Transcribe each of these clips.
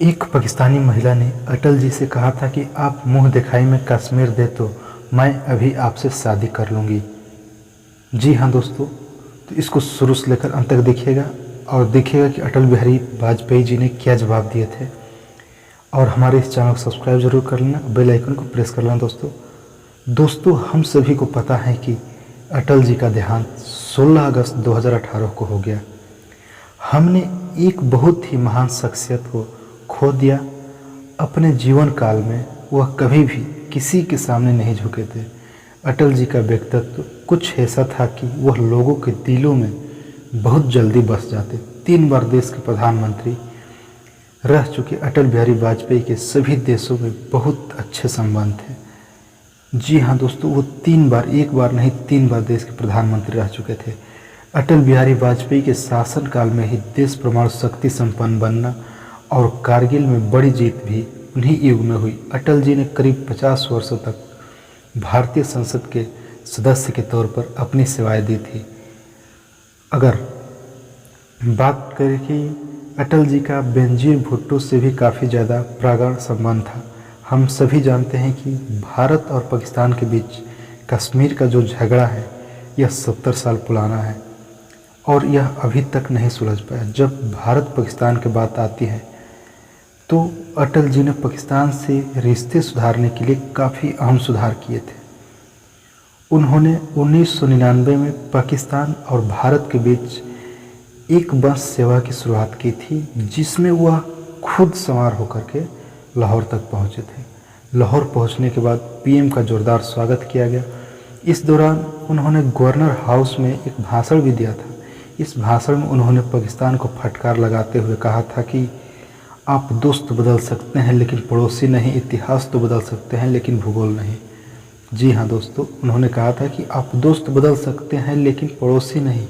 एक पाकिस्तानी महिला ने अटल जी से कहा था कि आप मुंह दिखाई में कश्मीर दे तो मैं अभी आपसे शादी कर लूँगी। जी हाँ दोस्तों, तो इसको शुरू से लेकर अंत तक देखिएगा और देखिएगा कि अटल बिहारी वाजपेयी जी ने क्या जवाब दिए थे। और हमारे इस चैनल को सब्सक्राइब जरूर कर लेना, बेल आइकन को प्रेस कर लेना। दोस्तों हम सभी को पता है कि अटल जी का देहांत 16 अगस्त 2018 को हो गया। हमने एक बहुत ही महान शख्सियत को खो दिया। अपने जीवन काल में वह कभी भी किसी के सामने नहीं झुके थे। अटल जी का व्यक्तित्व कुछ ऐसा था कि वह लोगों के दिलों में बहुत जल्दी बस जाते। 3 बार देश के प्रधानमंत्री रह चुके अटल बिहारी वाजपेयी के सभी देशों में बहुत अच्छे संबंध थे। जी हाँ दोस्तों, वो 3 बार, एक बार नहीं 3 बार देश के प्रधानमंत्री रह चुके थे। अटल बिहारी वाजपेयी के शासनकाल में ही देश परमाणु शक्ति संपन्न बनना और कारगिल में बड़ी जीत भी उन्हीं युग में हुई। अटल जी ने करीब 50 वर्षों तक भारतीय संसद के सदस्य के तौर पर अपनी सेवाएं दी थी। अगर बात करें कि अटल जी का बेनजीर भुट्टो से भी काफ़ी ज़्यादा प्रगाढ़ संबंध था। हम सभी जानते हैं कि भारत और पाकिस्तान के बीच कश्मीर का जो झगड़ा है यह 70 साल पुराना है और यह अभी तक नहीं सुलझ पाया। जब भारत पाकिस्तान की बात आती है तो अटल जी ने पाकिस्तान से रिश्ते सुधारने के लिए काफ़ी अहम सुधार किए थे। उन्होंने 1999 में पाकिस्तान और भारत के बीच एक बस सेवा की शुरुआत की थी, जिसमें वह खुद सवार होकर के लाहौर तक पहुंचे थे। लाहौर पहुंचने के बाद पीएम का जोरदार स्वागत किया गया। इस दौरान उन्होंने गवर्नर हाउस में एक भाषण भी दिया था। इस भाषण में उन्होंने पाकिस्तान को फटकार लगाते हुए कहा था कि आप दोस्त बदल सकते हैं लेकिन पड़ोसी नहीं, इतिहास तो बदल सकते हैं लेकिन भूगोल नहीं। जी हाँ दोस्तों, उन्होंने कहा था कि आप दोस्त बदल सकते हैं लेकिन पड़ोसी नहीं,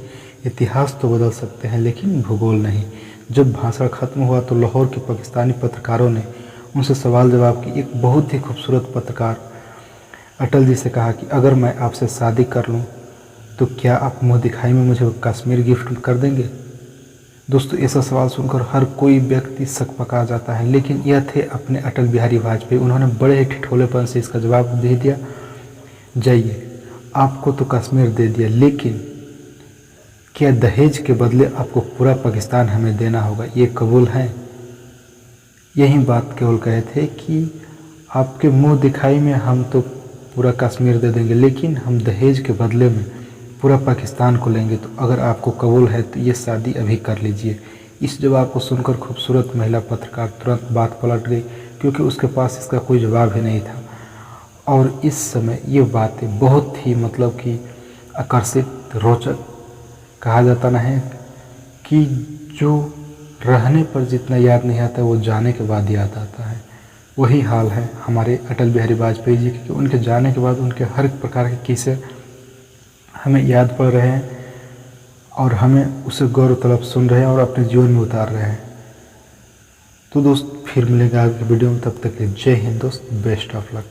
इतिहास तो बदल सकते हैं लेकिन भूगोल नहीं। जब भाषण खत्म हुआ तो लाहौर के पाकिस्तानी पत्रकारों ने उनसे सवाल जवाब की। एक बहुत ही खूबसूरत पत्रकार अटल जी से कहा कि अगर मैं आपसे शादी कर लूं तो क्या आप मुंह दिखाई में मुझे कश्मीर गिफ्ट कर देंगे। दोस्तों ऐसा सवाल सुनकर हर कोई व्यक्ति सकपका जाता है, लेकिन यह थे अपने अटल बिहारी वाजपेयी। उन्होंने बड़े ही ठिठोलेपन से इसका जवाब दे दिया, जाइए आपको तो कश्मीर दे दिया, लेकिन क्या दहेज के बदले आपको पूरा पाकिस्तान हमें देना होगा, ये कबूल है। यही बात केवल कहे थे कि आपके मुंह दिखाई में हम तो पूरा कश्मीर दे देंगे, लेकिन हम दहेज के बदले में पूरा पाकिस्तान को लेंगे। तो अगर आपको कबूल है तो ये शादी अभी कर लीजिए। इस जवाब को सुनकर खूबसूरत महिला पत्रकार तुरंत बात पलट गई, क्योंकि उसके पास इसका कोई जवाब ही नहीं था। और इस समय ये बातें बहुत ही मतलब कि आकर्षित, रोचक, कहा जाता ना है कि जो रहने पर जितना याद नहीं आता वो जाने के बाद याद आता है। वही हाल है हमारे अटल बिहारी वाजपेयी जी के। उनके जाने के बाद उनके हर एक प्रकार के किस्से हमें याद पड़ रहे हैं और हमें उसे गौर तलब सुन रहे हैं और अपने जीवन में उतार रहे हैं। तो दोस्त फिर मिलेंगे आगे की वीडियो में, तब तक के जय हिंद दोस्त, बेस्ट ऑफ लक।